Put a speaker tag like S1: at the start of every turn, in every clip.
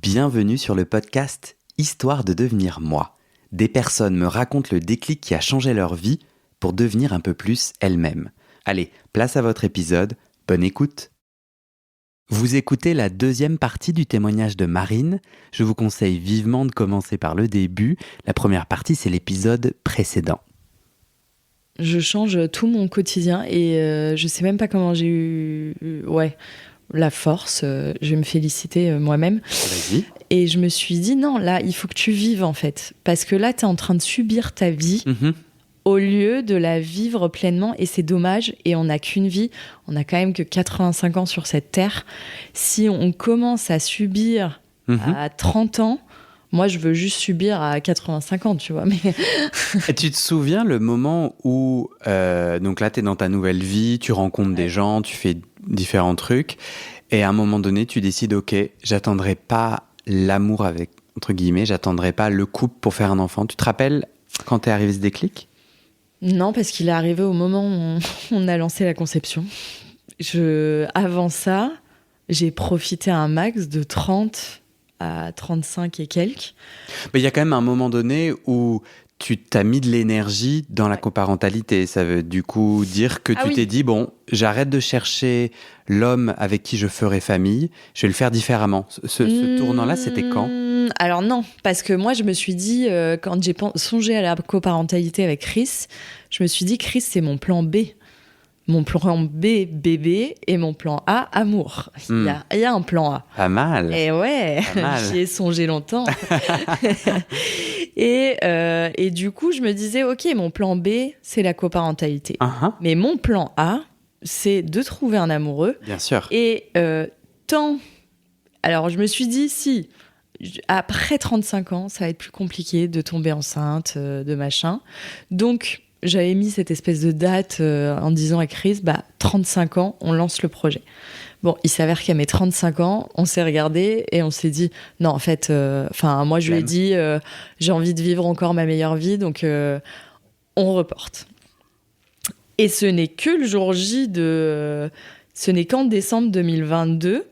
S1: Bienvenue sur le podcast Histoire de devenir moi. Des personnes me racontent le déclic qui a changé leur vie pour devenir un peu plus elles-mêmes. Allez, place à votre épisode, bonne écoute. Vous écoutez la deuxième partie du témoignage de Marine. Je vous conseille vivement de commencer par le début. La première partie, c'est l'épisode précédent.
S2: Je change tout mon quotidien et je sais même pas comment j'ai eu la force. Je vais me féliciter moi-même.
S1: Vas-y.
S2: Et je me suis dit, non, là, il faut que tu vives, en fait. Parce que là, tu es en train de subir ta vie au lieu de la vivre pleinement. Et c'est dommage. Et on n'a qu'une vie. On n'a quand même que 85 ans sur cette terre. Si on commence à subir à 30 ans, moi, je veux juste subir à 85 ans, tu vois. Mais...
S1: Et tu te souviens le moment où, donc là, tu es dans ta nouvelle vie, tu rencontres des gens, tu fais différents trucs. Et à un moment donné, tu décides, OK, j'attendrai pas l'amour avec, entre guillemets, j'attendrai pas le couple pour faire un enfant. Tu te rappelles quand t'es arrivé ce déclic ?
S2: Non, parce qu'il est arrivé au moment où on a lancé la conception. Avant ça, j'ai profité un max de 30 à 35 et quelques.
S1: Mais il y a quand même un moment donné où tu t'as mis de l'énergie dans la coparentalité. Ça veut du coup dire que tu t'es dit, bon, j'arrête de chercher l'homme avec qui je ferai famille, je vais le faire différemment. Ce tournant-là, c'était quand ?
S2: Alors non, parce que moi, je me suis dit, quand j'ai songé à la coparentalité avec Chris, je me suis dit, Chris, c'est mon plan B. Mon plan B, bébé, et mon plan A, amour. Il y a un plan A.
S1: Pas mal.
S2: Et ouais, j'y ai songé longtemps. et du coup, je me disais, OK, mon plan B, c'est la coparentalité. Mais mon plan A, c'est de trouver un amoureux.
S1: Bien sûr.
S2: Et Alors, je me suis dit, si, après 35 ans, ça va être plus compliqué de tomber enceinte, de machin. Donc... J'avais mis cette espèce de date en disant à Chris, 35 ans, on lance le projet. Bon, il s'avère qu'à mes 35 ans, on s'est regardé et on s'est dit, non, en fait, moi, je lui ai dit, j'ai envie de vivre encore ma meilleure vie, donc on reporte. Et ce n'est que le jour J ce n'est qu'en décembre 2022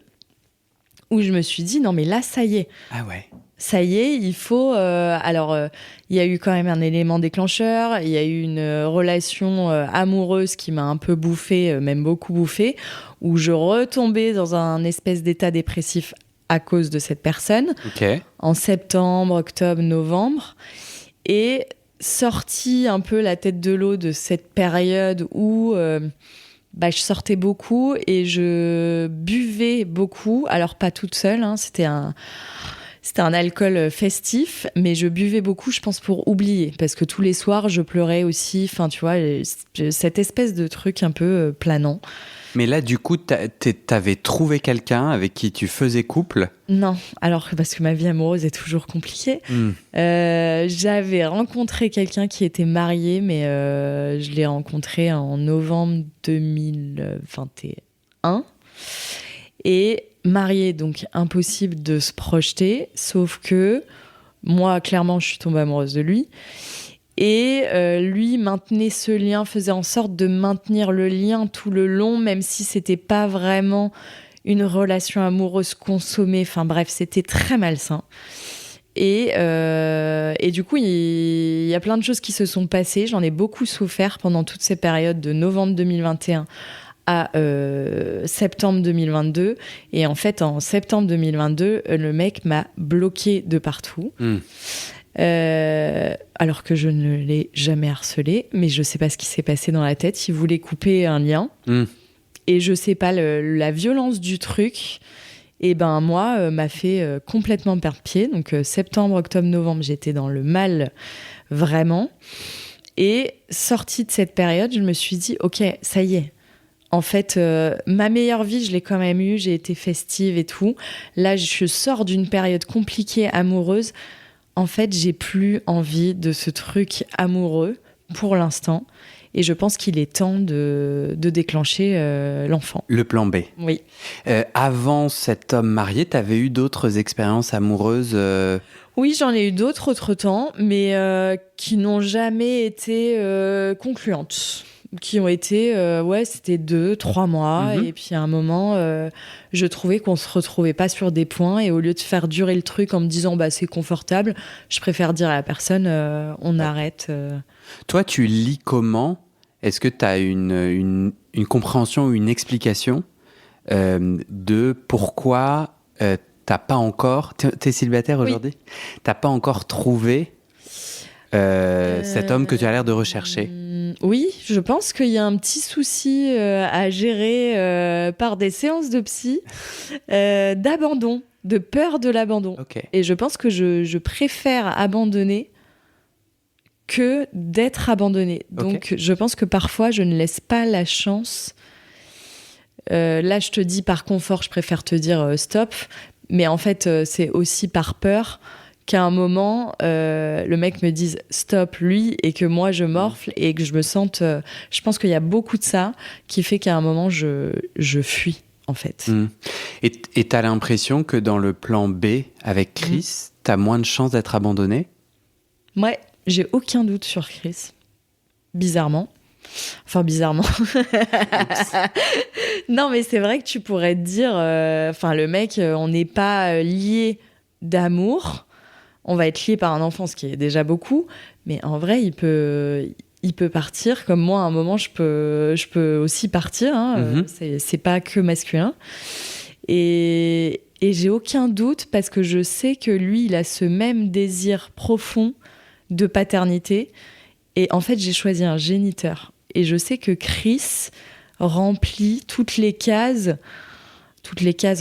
S2: où je me suis dit, non, mais là, ça y est.
S1: Ah ouais.
S2: Ça y est, il faut... il y a eu quand même un élément déclencheur, il y a eu une relation amoureuse qui m'a un peu bouffée, même beaucoup bouffée, où je retombais dans un espèce d'état dépressif à cause de cette personne, en septembre, octobre, novembre, et sortie un peu la tête de l'eau de cette période où... je sortais beaucoup et je buvais beaucoup, alors pas toute seule, C'était un alcool festif, mais je buvais beaucoup, je pense, pour oublier. Parce que tous les soirs, je pleurais aussi. Enfin, tu vois, cette espèce de truc un peu planant.
S1: Mais là, du coup, t'avais trouvé quelqu'un avec qui tu faisais couple ?
S2: Non, alors parce que ma vie amoureuse est toujours compliquée. J'avais rencontré quelqu'un qui était marié, mais je l'ai rencontré en novembre 2021. Et... marié, donc impossible de se projeter, sauf que moi, clairement, je suis tombée amoureuse de lui. Et lui maintenait ce lien, faisait en sorte de maintenir le lien tout le long, même si c'était pas vraiment une relation amoureuse consommée. Enfin bref, c'était très malsain. Et du coup, il y a plein de choses qui se sont passées. J'en ai beaucoup souffert pendant toutes ces périodes de novembre 2021 à septembre 2022. Et en fait, en septembre 2022, le mec m'a bloqué de partout. Alors que je ne l'ai jamais harcelé, mais je sais pas ce qui s'est passé dans la tête. Il voulait couper un lien. Et je sais pas, la violence du truc, et moi, m'a fait complètement perdre pied. Donc septembre, octobre, novembre, j'étais dans le mal, vraiment. Et sortie de cette période, je me suis dit, OK, ça y est. En fait, ma meilleure vie, je l'ai quand même eue. J'ai été festive et tout. Là, je sors d'une période compliquée, amoureuse. En fait, j'ai plus envie de ce truc amoureux pour l'instant. Et je pense qu'il est temps de déclencher l'enfant.
S1: Le plan B.
S2: Oui.
S1: Avant cet homme marié, tu avais eu d'autres expériences amoureuses
S2: Oui, j'en ai eu d'autres autre-temps, mais qui n'ont jamais été concluantes. qui ont été, c'était 2-3 mois. Et puis à un moment, je trouvais qu'on se retrouvait pas sur des points. Et au lieu de faire durer le truc en me disant c'est confortable, je préfère dire à la personne on arrête.
S1: Toi, tu lis comment ? Est-ce que tu as une compréhension ou une explication de pourquoi t'as pas encore... T'es célibataire aujourd'hui ? T'as pas encore trouvé cet homme que tu as l'air de rechercher ?
S2: Oui, je pense qu'il y a un petit souci à gérer par des séances de psy d'abandon, de peur de l'abandon.
S1: Okay.
S2: Et je pense que je préfère abandonner que d'être abandonnée. Donc, je pense que parfois, je ne laisse pas la chance. Là, je te dis par confort, je préfère te dire stop. Mais en fait, c'est aussi par peur qu'à un moment, le mec me dise stop, lui, et que moi, je morfle et que je me sente... je pense qu'il y a beaucoup de ça qui fait qu'à un moment, je fuis, en fait.
S1: Et t'as l'impression que dans le plan B, avec Chris, t'as moins de chances d'être abandonnée ?
S2: Ouais. J'ai aucun doute sur Chris. Bizarrement. Non, mais c'est vrai que tu pourrais te dire... le mec, on n'est pas liés d'amour. On va être liés par un enfant, ce qui est déjà beaucoup. Mais en vrai, il peut partir. Comme moi, à un moment, je peux aussi partir. Hein. C'est pas que masculin. Et j'ai aucun doute parce que je sais que lui, il a ce même désir profond de paternité. Et en fait, j'ai choisi un géniteur. Et je sais que Chris remplit toutes les cases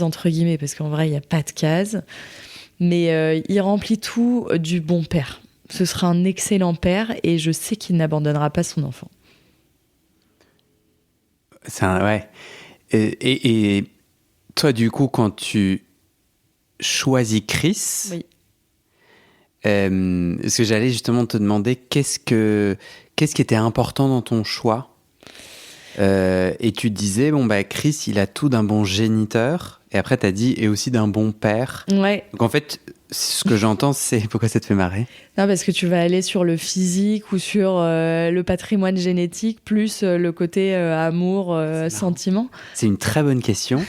S2: entre guillemets, parce qu'en vrai, il n'y a pas de cases. Mais il remplit tout du bon père. Ce sera un excellent père et je sais qu'il n'abandonnera pas son enfant.
S1: Ouais. Et toi, du coup, quand tu choisis Chris...
S2: Oui.
S1: Parce que j'allais justement te demander qu'est-ce qui était important dans ton choix et tu disais Chris il a tout d'un bon géniteur et après t'as dit et aussi d'un bon père.
S2: Ouais.
S1: Donc en fait ce que j'entends c'est pourquoi ça te fait marrer?
S2: Non, parce que tu vas aller sur le physique ou sur le patrimoine génétique plus le côté amour, sentiment.
S1: C'est une très bonne question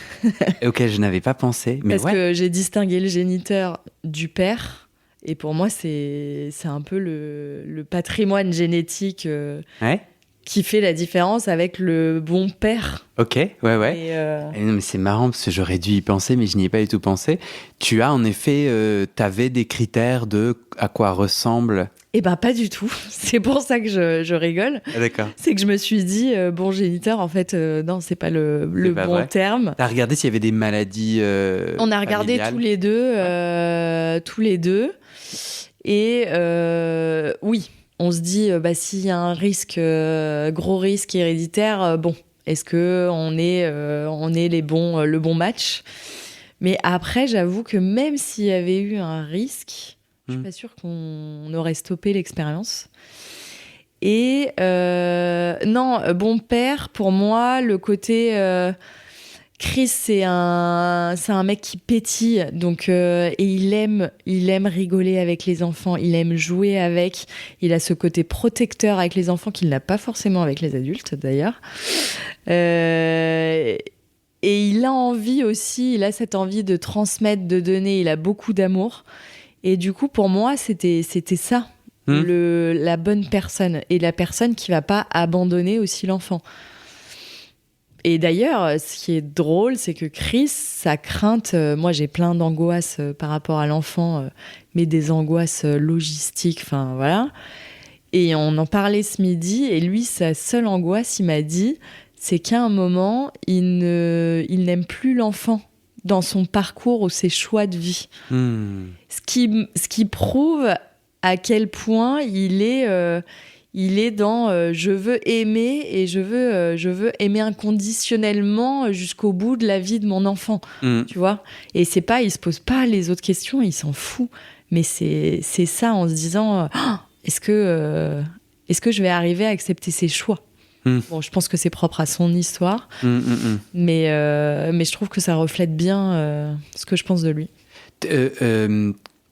S1: auquel je n'avais pas pensé, mais
S2: parce que j'ai distingué le géniteur du père. Et pour moi, c'est un peu le patrimoine génétique qui fait la différence avec le bon père.
S1: Ok, ouais. Non, mais c'est marrant parce que j'aurais dû y penser, mais je n'y ai pas du tout pensé. Tu as en effet, t'avais des critères de à quoi ressemble...
S2: Eh ben pas du tout. C'est pour ça que je rigole.
S1: Ah, d'accord.
S2: C'est que je me suis dit, bon géniteur, en fait, non, c'est pas le bon
S1: vrai.
S2: terme.
S1: T'as regardé s'il y avait des maladies
S2: On a regardé
S1: familiales.
S2: tous les deux. Et oui, on se dit, s'il y a un risque, gros risque héréditaire, est-ce que on est le bon match ? Mais après, j'avoue que même s'il y avait eu un risque, je suis pas sûre qu'on aurait stoppé l'expérience. Et non, bon père, pour moi, le côté... Chris, c'est un mec qui pétille, donc et il aime rigoler avec les enfants, il aime jouer avec, il a ce côté protecteur avec les enfants qu'il n'a pas forcément avec les adultes d'ailleurs. Et il a envie aussi, il a cette envie de transmettre, de donner, il a beaucoup d'amour. Et du coup, pour moi, c'était ça, la bonne personne et la personne qui va pas abandonner aussi l'enfant. Et d'ailleurs, ce qui est drôle, c'est que Chris, sa crainte, moi j'ai plein d'angoisses par rapport à l'enfant, mais des angoisses logistiques, enfin voilà. Et on en parlait ce midi, et lui, sa seule angoisse, il m'a dit, c'est qu'à un moment, il n'aime plus l'enfant dans son parcours ou ses choix de vie. Ce qui prouve à quel point il est dans je veux aimer et je veux aimer inconditionnellement jusqu'au bout de la vie de mon enfant, tu vois. Et il se pose pas les autres questions, il s'en fout. Mais c'est ça, en se disant est-ce que je vais arriver à accepter ses choix ? Bon, je pense que c'est propre à son histoire, mais je trouve que ça reflète bien ce que je pense de lui.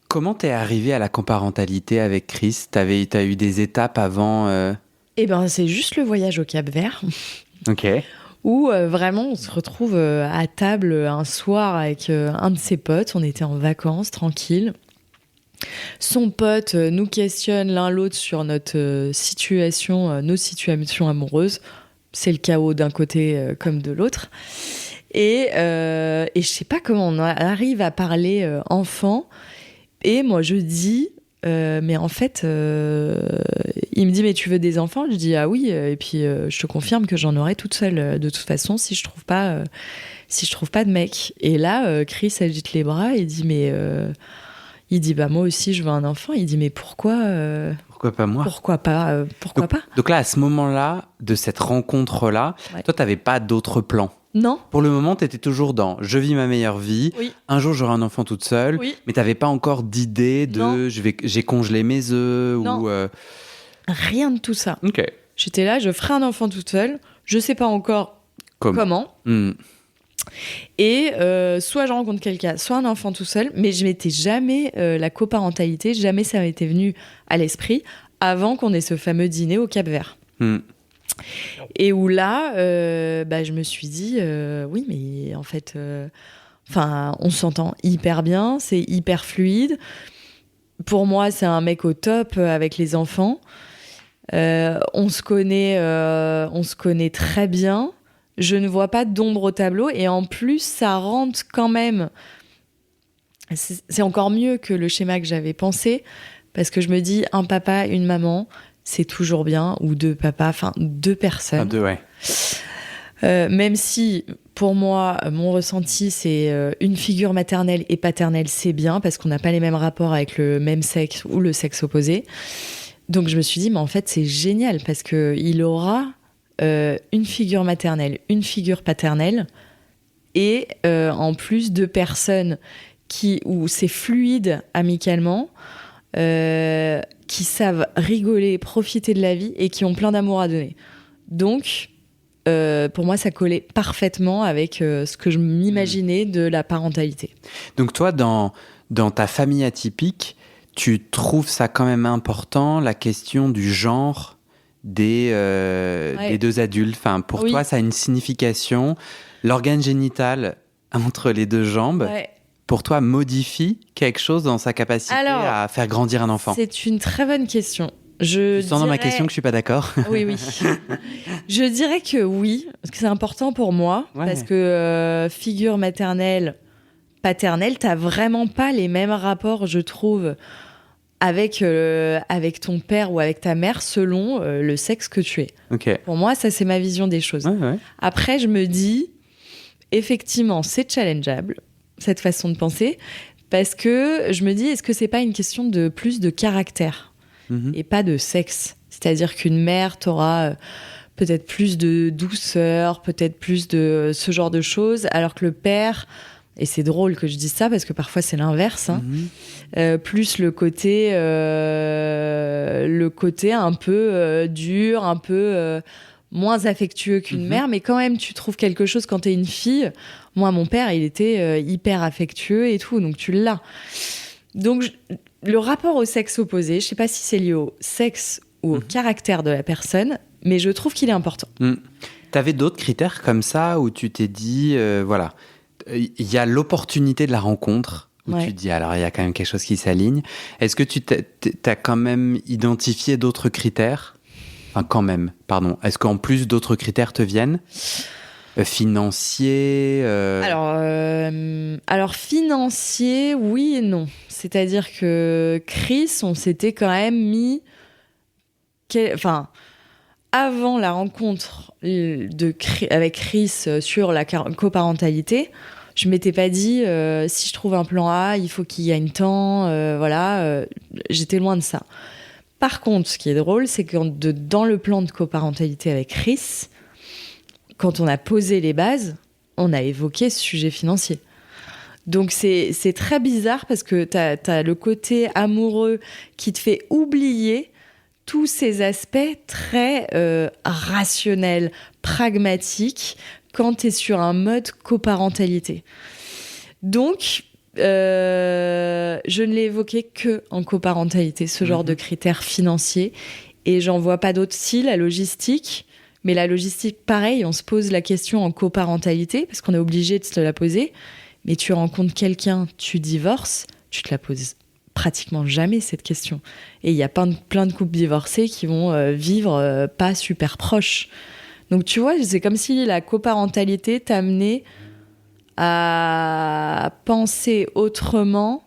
S1: Comment t'es arrivé à la coparentalité avec Chris ? T'as eu des étapes avant
S2: Eh ben, c'est juste le voyage au Cap-Vert.
S1: Ok.
S2: Où vraiment on se retrouve à table un soir avec un de ses potes. On était en vacances, tranquille. Son pote nous questionne l'un l'autre sur notre situation, nos situations amoureuses. C'est le chaos d'un côté comme de l'autre. Et je sais pas comment on arrive à parler enfant. Et moi, je dis... mais en fait, il me dit mais tu veux des enfants? Je dis ah oui, et puis je te confirme que j'en aurai toute seule de toute façon si je trouve pas de mec. Et là, Chris agite les bras et dit mais il dit bah moi aussi je veux un enfant. Il dit mais pourquoi
S1: pas moi?
S2: Pourquoi pas
S1: Donc là, à ce moment-là, de cette rencontre-là,
S2: Ouais.
S1: toi, t'avais pas d'autres plans?
S2: Non.
S1: Pour le moment, t'étais toujours dans « je vis ma meilleure vie
S2: Oui.
S1: un jour j'aurai un enfant toute seule
S2: Oui.
S1: mais t'avais pas encore d'idée de
S2: Non.
S1: j'ai congelé mes œufs
S2: Non.
S1: ou...
S2: Rien de tout ça.
S1: Ok.
S2: J'étais là, je ferai un enfant toute seule. Je sais pas encore comment. Et soit je rencontre quelqu'un, soit un enfant tout seul, mais je m'étais jamais la coparentalité, jamais ça m'était venu à l'esprit avant qu'on ait ce fameux dîner au Cap-Vert. Et où là, je me suis dit, oui, mais en fait, on s'entend hyper bien, c'est hyper fluide. Pour moi, c'est un mec au top avec les enfants. On se connaît très bien. Je ne vois pas d'ombre au tableau et en plus ça rentre quand même, c'est encore mieux que le schéma que j'avais pensé parce que je me dis un papa, une maman c'est toujours bien, ou deux papas, enfin deux personnes.
S1: Ah, deux, ouais.
S2: Même si pour moi mon ressenti c'est une figure maternelle et paternelle c'est bien parce qu'on n'a pas les mêmes rapports avec le même sexe ou le sexe opposé. Donc je me suis dit mais en fait c'est génial parce que il aura une figure maternelle, une figure paternelle, et en plus deux personnes où c'est fluide amicalement, qui savent rigoler, profiter de la vie et qui ont plein d'amour à donner. Donc, pour moi, ça collait parfaitement avec ce que je m'imaginais de la parentalité.
S1: Donc toi, dans ta famille atypique, tu trouves ça quand même important, la question du genre des deux adultes. Enfin, pour toi, ça a une signification. L'organe génital entre les deux jambes, pour toi, modifie quelque chose dans sa capacité à faire grandir un enfant? C'est
S2: une très bonne question.
S1: Tu sens dans ma question que je suis pas d'accord?
S2: Oui. Je dirais que oui, parce que c'est important pour moi, parce que figure maternelle, paternelle, t'as vraiment pas les mêmes rapports, je trouve, avec ton père ou avec ta mère selon le sexe que tu es.
S1: Okay.
S2: Pour moi, ça, c'est ma vision des choses.
S1: Ouais.
S2: Après, je me dis, effectivement, c'est challengeable, cette façon de penser, parce que je me dis, est-ce que c'est pas une question de plus de caractère et pas de sexe? C'est-à-dire qu'une mère, t'aura peut-être plus de douceur, peut-être plus de ce genre de choses, alors que le père... Et c'est drôle que je dise ça parce que parfois c'est l'inverse. Plus le côté un peu dur, un peu moins affectueux qu'une mère, mais quand même tu trouves quelque chose quand t'es une fille. Moi, mon père, il était hyper affectueux et tout, donc tu l'as. Donc le rapport au sexe opposé, je sais pas si c'est lié au sexe ou au caractère de la personne, mais je trouve qu'il est important.
S1: T'avais d'autres critères comme ça où tu t'es dit, voilà... Il y a l'opportunité de la rencontre où tu te dis alors il y a quand même quelque chose qui s'aligne. Est-ce que tu t'as quand même identifié d'autres critères? Enfin quand même, pardon. Est-ce qu'en plus d'autres critères te viennent? Financiers
S2: Alors financier, oui et non. C'est-à-dire que Chris, on s'était quand même mis... avant la rencontre avec Chris sur la coparentalité, je m'étais pas dit si je trouve un plan A, il faut qu'il gagne tant, j'étais loin de ça. Par contre, ce qui est drôle, c'est que dans le plan de coparentalité avec Chris, quand on a posé les bases, on a évoqué ce sujet financier. Donc c'est très bizarre parce que t'as le côté amoureux qui te fait oublier tous ces aspects très rationnels, pragmatiques, quand tu es sur un mode coparentalité. Donc, je ne l'ai évoqué qu'en coparentalité, ce genre de critères financiers. Et j'en vois pas d'autres. Si, la logistique. Mais la logistique, pareil, on se pose la question en coparentalité, parce qu'on est obligé de se la poser. Mais tu rencontres quelqu'un, tu divorces, tu te la poses pratiquement jamais, cette question. Et il y a plein de couples divorcés qui vont vivre pas super proches. Donc tu vois, c'est comme si la coparentalité t'amenait à penser autrement,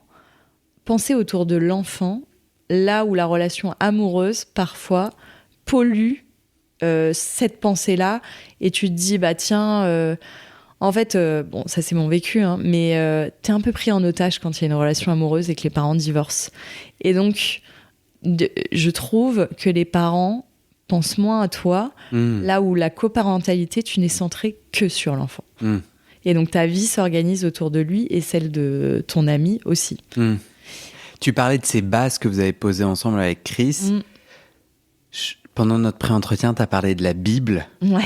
S2: penser autour de l'enfant, là où la relation amoureuse, parfois, pollue cette pensée-là, et tu te dis, bah tiens, en fait, bon, ça c'est mon vécu, hein, mais t'es un peu pris en otage quand il y a une relation amoureuse et que les parents divorcent. Et donc, je trouve que les parents pensent moins à toi, là où la coparentalité, tu n'es centré que sur l'enfant. Et donc ta vie s'organise autour de lui et celle de ton ami aussi.
S1: Tu parlais de ces bases que vous avez posées ensemble avec Chris. Pendant notre pré-entretien, tu as parlé de la Bible.
S2: Ouais.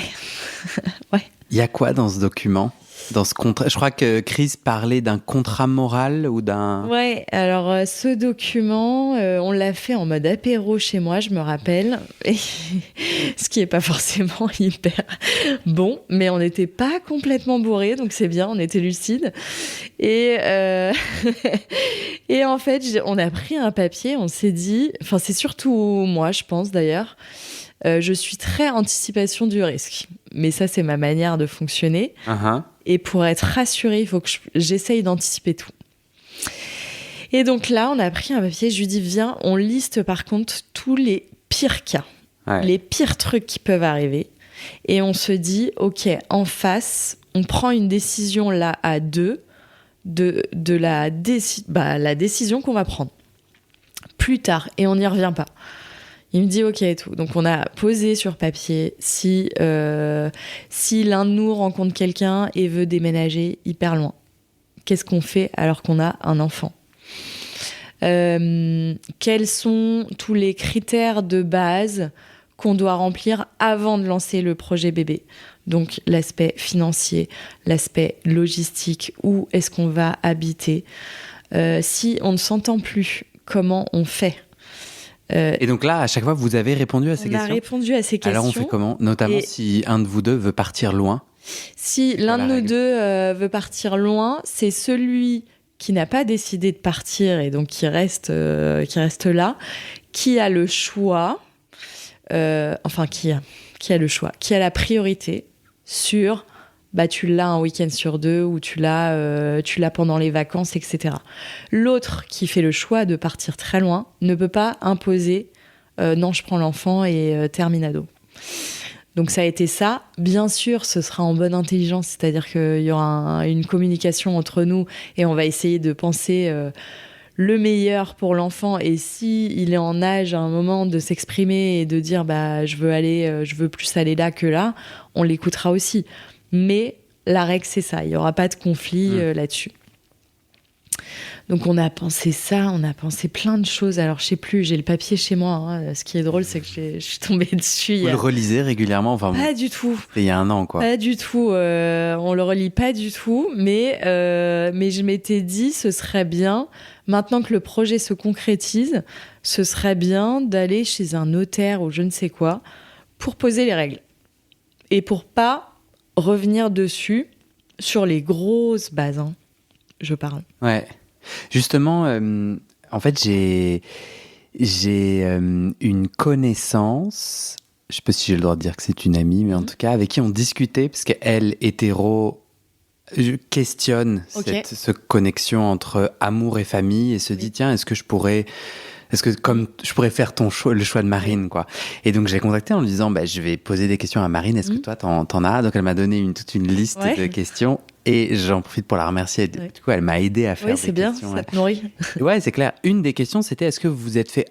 S2: Ouais.
S1: Il y a quoi dans ce document, dans ce contrat? Je crois que Chris parlait d'un contrat moral ou d'un...
S2: Ouais, alors ce document, on l'a fait en mode apéro chez moi, je me rappelle. Et ce qui n'est pas forcément hyper bon, mais on n'était pas complètement bourrés, donc c'est bien, on était lucides. Et, et en fait, on a pris un papier, on s'est dit... Enfin, c'est surtout moi, je pense d'ailleurs. Je suis très anticipation du risque. Mais ça, c'est ma manière de fonctionner. Et pour être rassurée, il faut que j'essaye d'anticiper tout. Et donc là, on a pris un papier, je lui dis, viens, on liste par contre tous les pires cas, les pires trucs qui peuvent arriver. Et on se dit, OK, en face, on prend une décision là à deux de la décision qu'on va prendre plus tard. Et on n'y revient pas. Il me dit OK et tout. Donc on a posé sur papier si l'un de nous rencontre quelqu'un et veut déménager hyper loin. Qu'est-ce qu'on fait alors qu'on a un enfant ? Quels sont tous les critères de base qu'on doit remplir avant de lancer le projet bébé ? Donc l'aspect financier, l'aspect logistique, où est-ce qu'on va habiter ? Si on ne s'entend plus, comment on fait ?
S1: Et donc là, à chaque fois, vous avez répondu à ces questions ?
S2: On a répondu à ces questions.
S1: Alors on fait comment ? Notamment si un de vous deux veut partir loin.
S2: Si l'un de nous deux veut partir loin, c'est celui qui n'a pas décidé de partir et donc qui reste là, qui a le choix, qui a le choix, qui a la priorité sur... Bah, tu l'as un week-end sur deux ou tu l'as pendant les vacances, etc. L'autre qui fait le choix de partir très loin ne peut pas imposer non, je prends l'enfant et terminado. Donc ça a été ça. Bien sûr, ce sera en bonne intelligence, c'est-à-dire qu'il y aura une communication entre nous et on va essayer de penser le meilleur pour l'enfant. Et si il est en âge à un moment de s'exprimer et de dire bah je veux plus aller là que là, on l'écoutera aussi. Mais la règle, c'est ça. Il n'y aura pas de conflit là-dessus. Donc, on a pensé ça, on a pensé plein de choses. Alors, je ne sais plus, j'ai le papier chez moi. Hein. Ce qui est drôle, c'est que je suis tombée dessus.
S1: Vous le relisez régulièrement ?
S2: Pas du tout.
S1: C'était il y a un an, quoi.
S2: Pas du tout. On ne le relit pas du tout. Mais je m'étais dit, ce serait bien, maintenant que le projet se concrétise, ce serait bien d'aller chez un notaire ou je ne sais quoi pour poser les règles. Et pour pas revenir dessus sur les grosses bases, hein, je parle.
S1: Ouais. Justement, en fait, j'ai une connaissance, je ne sais pas si j'ai le droit de dire que c'est une amie, mais en tout cas, avec qui on discutait, parce qu'elle, hétéro, questionne cette connexion entre amour et famille et se dit, tiens, est-ce que comme je pourrais faire le choix de Marine, quoi. Et donc, j'ai contacté en lui disant, je vais poser des questions à Marine. Est-ce que toi, t'en as? Donc, elle m'a donné toute une liste de questions et j'en profite pour la remercier. Du coup, elle m'a aidé à faire des questions.
S2: Oui, c'est bien, ça te nourrit.
S1: Ouais, c'est clair. Une des questions, c'était, est-ce que vous vous êtes fait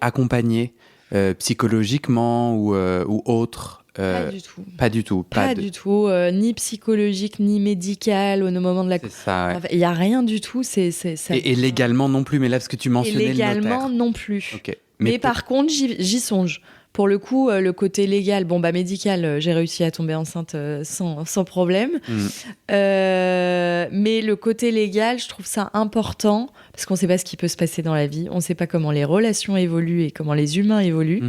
S1: psychologiquement ou autre?
S2: Pas du tout.
S1: Pas du tout.
S2: Pas du tout. Ni psychologique, ni médical au moment de la...
S1: C'est ça, ouais.
S2: Il n'y a rien du tout. Ça...
S1: Et légalement non plus, mais là, parce que tu mentionnais le notaire.
S2: Légalement non plus.
S1: Okay.
S2: Mais par contre, j'y songe. Pour le coup, le côté légal, médical, j'ai réussi à tomber enceinte sans problème. Mais le côté légal, je trouve ça important parce qu'on ne sait pas ce qui peut se passer dans la vie. On ne sait pas comment les relations évoluent et comment les humains évoluent.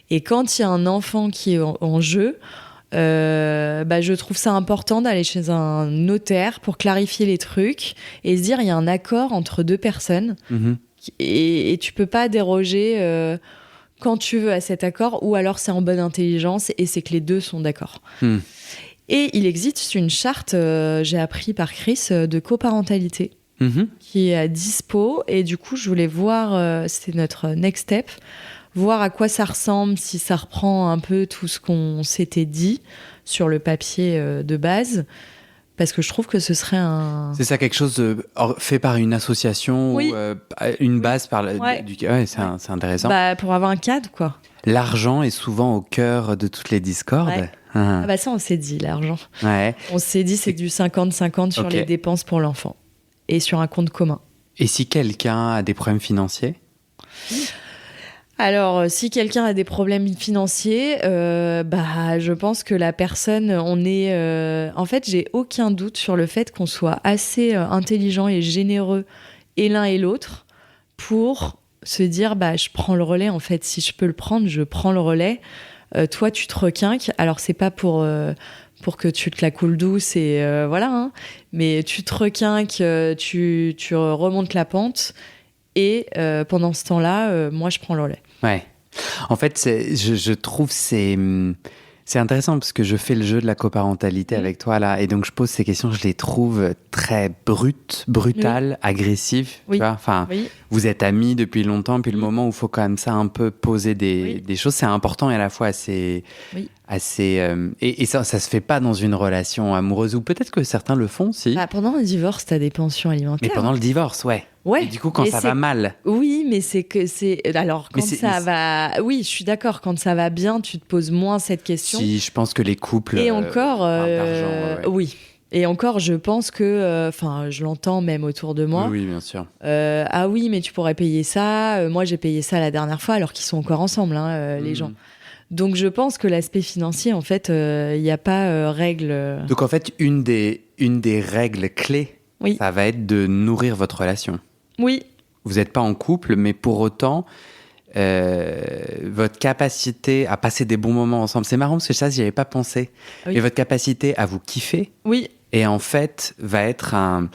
S2: Et quand il y a un enfant qui est en jeu, je trouve ça important d'aller chez un notaire pour clarifier les trucs et se dire il y a un accord entre deux personnes et tu peux pas déroger quand tu veux à cet accord, ou alors c'est en bonne intelligence et c'est que les deux sont d'accord. Et il existe une charte, j'ai appris par Chris, de coparentalité qui est à dispo, et du coup je voulais voir, c'était notre next step, voir à quoi ça ressemble, si ça reprend un peu tout ce qu'on s'était dit sur le papier de base, parce que je trouve que ce serait un...
S1: C'est ça, quelque chose fait par une association ou une base par... c'est intéressant.
S2: Pour avoir un cadre, quoi.
S1: L'argent est souvent au cœur de toutes les discordes.
S2: Ouais. Ça, on s'est dit, l'argent.
S1: Ouais.
S2: On s'est dit, c'est du 50-50 sur les dépenses pour l'enfant et sur un compte commun.
S1: Et si quelqu'un a des problèmes financiers ?
S2: Alors, si quelqu'un a des problèmes financiers, je pense que la personne, en fait, j'ai aucun doute sur le fait qu'on soit assez intelligent et généreux, et l'un et l'autre, pour se dire, je prends le relais, en fait. Si je peux le prendre, je prends le relais. Toi, tu te requinques. Alors, c'est pas pour que tu te la coules douce et voilà, hein. Mais tu te requinques, tu remontes la pente. Et pendant ce temps-là, moi, je prends le relais.
S1: Ouais. En fait, je trouve c'est intéressant parce que je fais le jeu de la coparentalité avec toi là, et donc je pose ces questions, je les trouve très brutales, agressives. Tu vois, enfin, vous êtes amis depuis longtemps, puis le moment où il faut quand même ça un peu poser des choses, c'est important et à la fois assez. Et ça se fait pas dans une relation amoureuse, ou peut-être que certains le font, si.
S2: Pendant un divorce, t'as des pensions alimentaires.
S1: Mais pendant le divorce, ouais. Et du coup, quand ça va mal.
S2: Oui, mais alors, quand ça va... Oui, je suis d'accord. Quand ça va bien, tu te poses moins cette question.
S1: Si, je pense que les couples...
S2: Et encore...
S1: parlent d'argent,
S2: Oui. Et encore, je pense que... je l'entends même autour de moi.
S1: Oui, bien sûr.
S2: Ah oui, mais tu pourrais payer ça. Moi, j'ai payé ça la dernière fois, alors qu'ils sont encore ensemble, les gens. Donc, je pense que l'aspect financier, en fait, il n'y a pas règle...
S1: Donc, en fait, une des règles clés, ça va être de nourrir votre relation.
S2: Oui.
S1: Vous n'êtes pas en couple, mais pour autant, votre capacité à passer des bons moments ensemble, c'est marrant parce que ça, j'y avais pas pensé. Mais votre capacité à vous kiffer, et en fait, va être un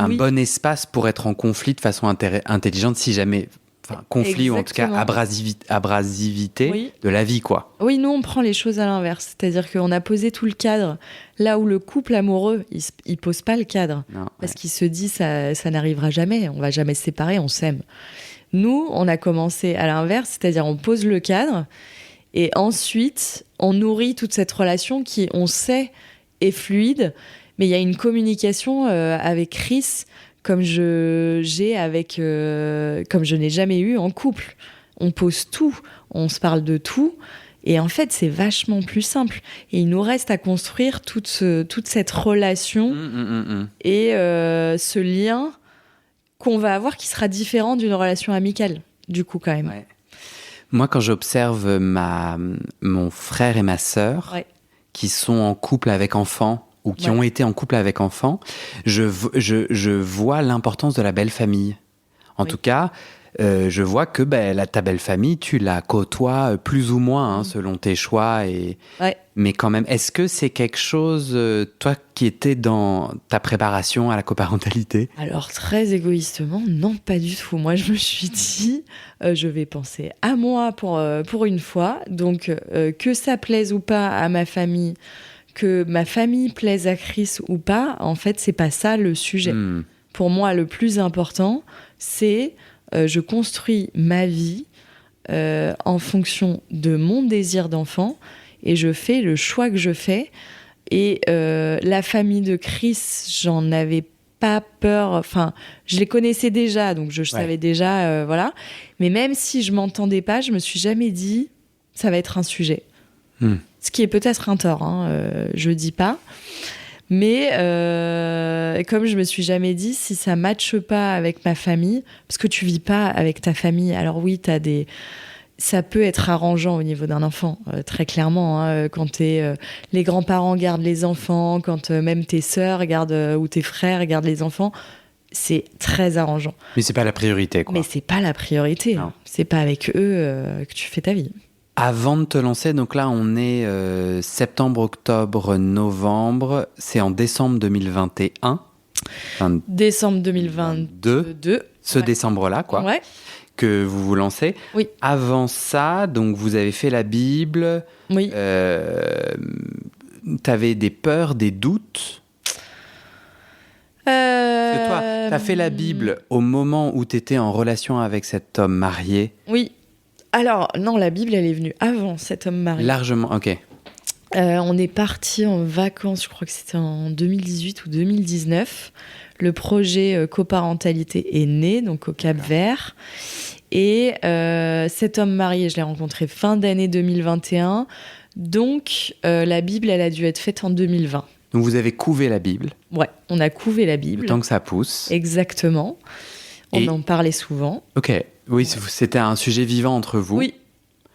S1: bon espace pour être en conflit de façon intelligente, si jamais... Enfin, conflit. Exactement. Ou en tout cas abrasivité de la vie, quoi.
S2: Oui, nous, on prend les choses à l'inverse. C'est-à-dire qu'on a posé tout le cadre. Là où le couple amoureux, il pose pas le cadre. Parce qu'il se dit, ça n'arrivera jamais. On va jamais se séparer, on s'aime. Nous, on a commencé à l'inverse. C'est-à-dire, on pose le cadre. Et ensuite, on nourrit toute cette relation qui, on sait, est fluide. Mais il y a une communication avec Chris... comme je n'ai jamais eu en couple. On pose tout, on se parle de tout, et en fait, c'est vachement plus simple. Et il nous reste à construire toute cette relation et ce lien qu'on va avoir qui sera différent d'une relation amicale, du coup, quand même.
S1: Ouais. Moi, quand j'observe mon frère et ma sœur qui sont en couple avec enfants, ou qui ont été en couple avec enfants, je vois l'importance de la belle famille. En tout cas, je vois que ta belle famille, tu la côtoies plus ou moins, selon tes choix. Mais quand même, est-ce que c'est quelque chose, toi, qui était dans ta préparation à la coparentalité ?
S2: Alors, très égoïstement, non, pas du tout. Moi, je me suis dit, je vais penser à moi pour une fois. Donc, que ça plaise ou pas à ma famille... que ma famille plaise à Chris ou pas, en fait, c'est pas ça le sujet. Pour moi, le plus important, c'est je construis ma vie en fonction de mon désir d'enfant et je fais le choix que je fais. Et la famille de Chris, j'en avais pas peur. Enfin, je les connaissais déjà, donc je savais déjà, voilà. Mais même si je m'entendais pas, je me suis jamais dit ça va être un sujet. Ce qui est peut-être un tort, je dis pas. Mais comme je me suis jamais dit, si ça matche pas avec ma famille, parce que tu vis pas avec ta famille, alors oui, t'as des ça peut être arrangeant au niveau d'un enfant, très clairement. Hein, quand les grands-parents gardent les enfants, quand même tes sœurs gardent ou tes frères gardent les enfants, c'est très arrangeant.
S1: Mais c'est pas la priorité, quoi.
S2: Mais c'est pas la priorité.
S1: Non.
S2: Hein. C'est pas avec eux que tu fais ta vie.
S1: Avant de te lancer, donc là on est septembre, octobre, novembre, c'est en décembre 2021. Enfin,
S2: Décembre 2022.
S1: Ce décembre-là, quoi.
S2: Ouais.
S1: Que vous vous lancez.
S2: Oui.
S1: Avant ça, donc vous avez fait la Bible.
S2: Oui.
S1: T'avais des peurs, des doutes. Parce que toi, t'as fait la Bible au moment où t'étais en relation avec cet homme marié.
S2: Oui. Alors, non, la Bible, elle est venue avant cet homme marié.
S1: Largement, ok.
S2: On est parti en vacances, je crois que c'était en 2018 ou 2019. Le projet coparentalité est né, donc au Cap-Vert. Et cet homme marié, je l'ai rencontré fin d'année 2021. Donc, la Bible, elle a dû être faite en 2020.
S1: Donc vous avez couvé la Bible.
S2: Ouais, on a couvé la Bible.
S1: Le temps que ça pousse.
S2: Exactement. On en parlait souvent.
S1: Ok. Oui, c'était un sujet vivant entre vous.
S2: Oui,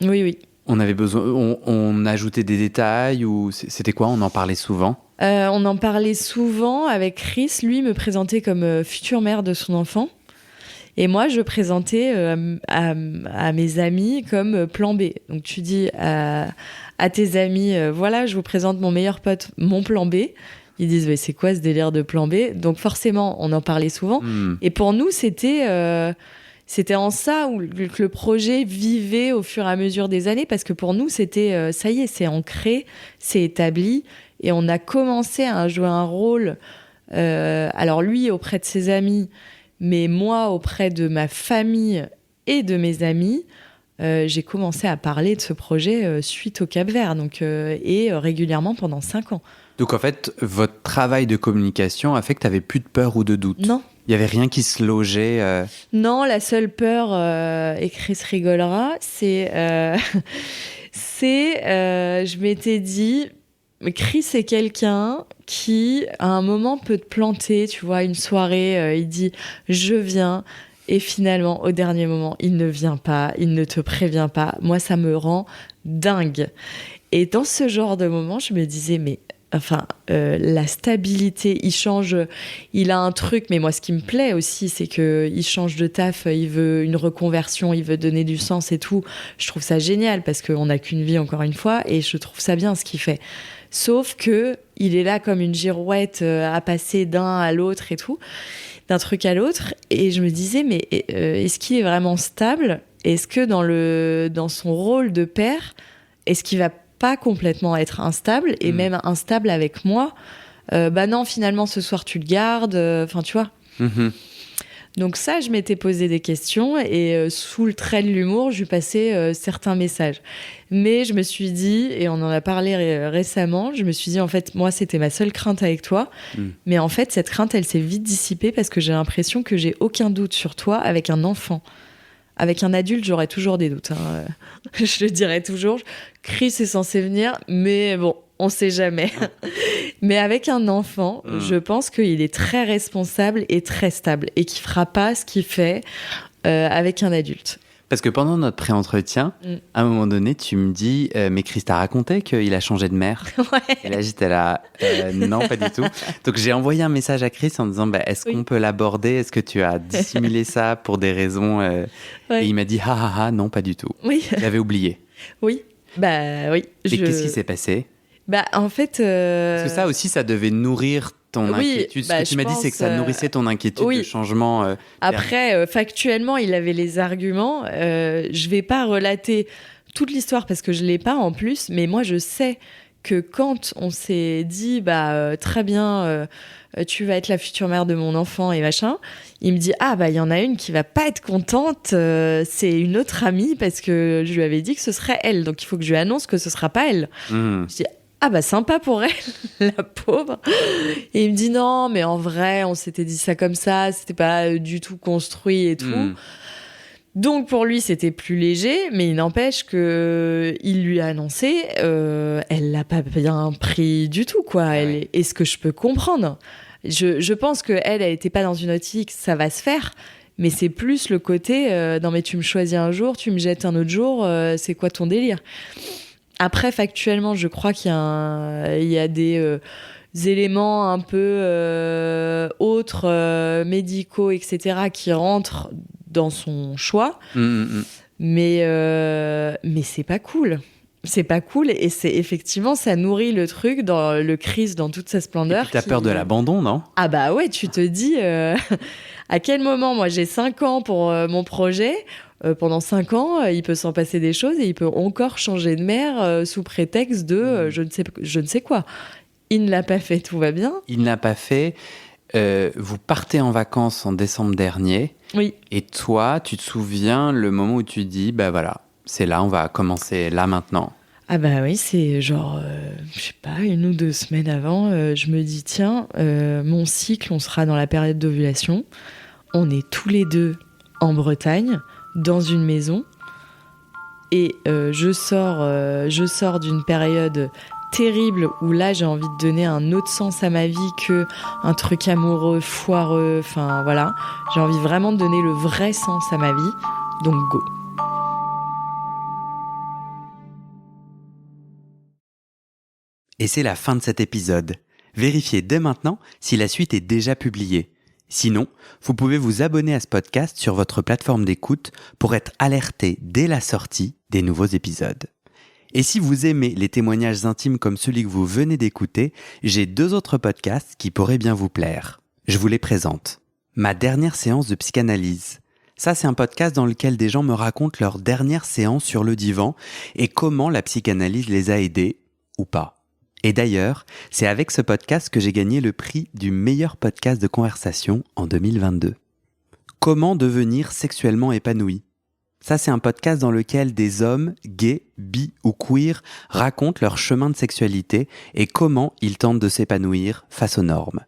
S2: oui, oui.
S1: On avait besoin, on ajoutait des détails ou c'était quoi? On en parlait souvent?
S2: On en parlait souvent avec Chris. Lui me présentait comme future mère de son enfant. Et moi, je présentais à mes amis comme plan B. Donc tu dis à tes amis, voilà, je vous présente mon meilleur pote, mon plan B. Ils disent, mais c'est quoi ce délire de plan B? Donc forcément, on en parlait souvent. Et pour nous, c'était en ça où le projet vivait au fur et à mesure des années, parce que pour nous, c'était, ça y est, c'est ancré, c'est établi, et on a commencé à jouer un rôle, alors lui auprès de ses amis, mais moi auprès de ma famille et de mes amis, j'ai commencé à parler de ce projet suite au Cap-Vert, et régulièrement pendant 5 ans.
S1: Donc en fait, votre travail de communication a fait que tu n'avais plus de peur ou de doute?
S2: Non.
S1: Il n'y avait rien qui se logeait
S2: Non, la seule peur, et Chris rigolera, c'est je m'étais dit, Chris est quelqu'un qui, à un moment, peut te planter, tu vois, une soirée, il dit « je viens », et finalement, au dernier moment, il ne vient pas, il ne te prévient pas. Moi, ça me rend dingue. Et dans ce genre de moment, je me disais, mais... Enfin, la stabilité, il a un truc, mais moi, ce qui me plaît aussi, c'est qu'il change de taf, il veut une reconversion, il veut donner du sens et tout. Je trouve ça génial parce qu'on n'a qu'une vie, encore une fois, et je trouve ça bien ce qu'il fait. Sauf que il est là comme une girouette à passer d'un à l'autre et tout, d'un truc à l'autre. Et je me disais, mais est-ce qu'il est vraiment stable? Est-ce que dans son rôle de père, est-ce qu'il va pas complètement être instable et même instable avec moi? Bah non, finalement ce soir tu le gardes, enfin tu vois. Donc ça, je m'étais posé des questions et sous le trait de l'humour, je lui passais certains messages. Mais je me suis dit, et on en a parlé récemment, je me suis dit en fait, moi c'était ma seule crainte avec toi, mais en fait cette crainte elle s'est vite dissipée parce que j'ai l'impression que j'ai aucun doute sur toi avec un enfant. Avec un adulte, j'aurais toujours des doutes. Hein. Je le dirais toujours. Chris est censé venir, mais bon, on sait jamais. Mais avec un enfant, je pense qu'il est très responsable et très stable et qu'il fera pas ce qu'il fait avec un adulte.
S1: Parce que pendant notre pré-entretien, à un moment donné, tu me dis mais Chris t'a raconté qu'il a changé de mère.
S2: Ouais.
S1: Et là, j'étais là, non, pas du tout. Donc, j'ai envoyé un message à Chris en disant est-ce qu'on peut l'aborder? Est-ce que tu as dissimulé ça pour des raisons Et il m'a dit non, pas du tout.
S2: Oui.
S1: J'avais oublié.
S2: Oui. Bah oui.
S1: Et qu'est-ce qui s'est passé?
S2: Bah en fait.
S1: Parce que ça aussi, ça devait nourrir ton inquiétude. Ce que tu m'as dit, c'est que ça nourrissait ton inquiétude de changement.
S2: Après, factuellement, il avait les arguments. Je vais pas relater toute l'histoire parce que je l'ai pas en plus, mais moi, je sais que quand on s'est dit, très bien, tu vas être la future mère de mon enfant et machin, il me dit, il y en a une qui va pas être contente, c'est une autre amie parce que je lui avais dit que ce serait elle, donc il faut que je lui annonce que ce sera pas elle. Je dis, sympa pour elle, la pauvre. Et il me dit non, mais en vrai, on s'était dit ça comme ça, c'était pas du tout construit et tout. Donc pour lui, c'était plus léger, mais il n'empêche que il lui a annoncé, elle l'a pas bien pris du tout, quoi. Est-ce que je peux comprendre? Je pense que elle était pas dans une optique, ça va se faire. Mais c'est plus le côté non mais tu me choisis un jour, tu me jettes un autre jour, c'est quoi ton délire? Après, factuellement, je crois qu'il y a des éléments un peu autres, médicaux, etc., qui rentrent dans son choix. Mais c'est pas cool. C'est pas cool et c'est effectivement, ça nourrit le truc, dans le Chris dans toute sa splendeur.
S1: Et puis t'as peur de l'abandon, non?
S2: Ah bah ouais, tu te dis à quel moment, moi j'ai 5 ans pour mon projet, pendant 5 ans, il peut s'en passer des choses et il peut encore changer de mère sous prétexte de je ne sais quoi. Il ne l'a pas fait, tout va bien.
S1: Il ne l'a pas fait. Vous partez en vacances en décembre dernier.
S2: Oui.
S1: Et toi, tu te souviens le moment où tu dis, bah voilà, c'est là, on va commencer là maintenant.
S2: Ah bah oui, c'est genre, je sais pas, 1 ou 2 semaines avant, je me dis, tiens, mon cycle, on sera dans la période d'ovulation. On est tous les deux en Bretagne, dans une maison. Et je sors d'une période terrible où là, j'ai envie de donner un autre sens à ma vie que un truc amoureux, foireux, enfin voilà. J'ai envie vraiment de donner le vrai sens à ma vie. Donc go.
S1: Et c'est la fin de cet épisode. Vérifiez dès maintenant si la suite est déjà publiée. Sinon, vous pouvez vous abonner à ce podcast sur votre plateforme d'écoute pour être alerté dès la sortie des nouveaux épisodes. Et si vous aimez les témoignages intimes comme celui que vous venez d'écouter, j'ai 2 autres podcasts qui pourraient bien vous plaire. Je vous les présente. Ma dernière séance de psychanalyse. Ça, c'est un podcast dans lequel des gens me racontent leur dernière séance sur le divan et comment la psychanalyse les a aidés ou pas. Et d'ailleurs, c'est avec ce podcast que j'ai gagné le prix du meilleur podcast de conversation en 2022. Comment devenir sexuellement épanoui? Ça, c'est un podcast dans lequel des hommes, gays, bi ou queer, racontent leur chemin de sexualité et comment ils tentent de s'épanouir face aux normes.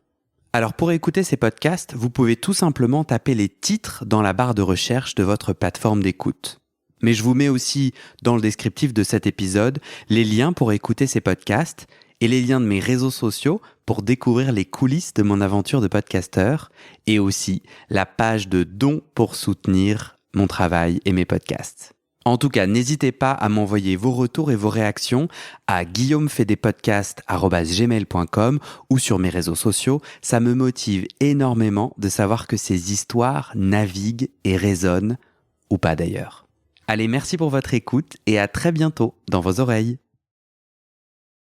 S1: Alors pour écouter ces podcasts, vous pouvez tout simplement taper les titres dans la barre de recherche de votre plateforme d'écoute. Mais je vous mets aussi dans le descriptif de cet épisode les liens pour écouter ces podcasts et les liens de mes réseaux sociaux pour découvrir les coulisses de mon aventure de podcasteur et aussi la page de dons pour soutenir mon travail et mes podcasts. En tout cas, n'hésitez pas à m'envoyer vos retours et vos réactions à guillaumefedepodcast@gmail.com ou sur mes réseaux sociaux. Ça me motive énormément de savoir que ces histoires naviguent et résonnent, ou pas d'ailleurs. Allez, merci pour votre écoute et à très bientôt dans vos oreilles.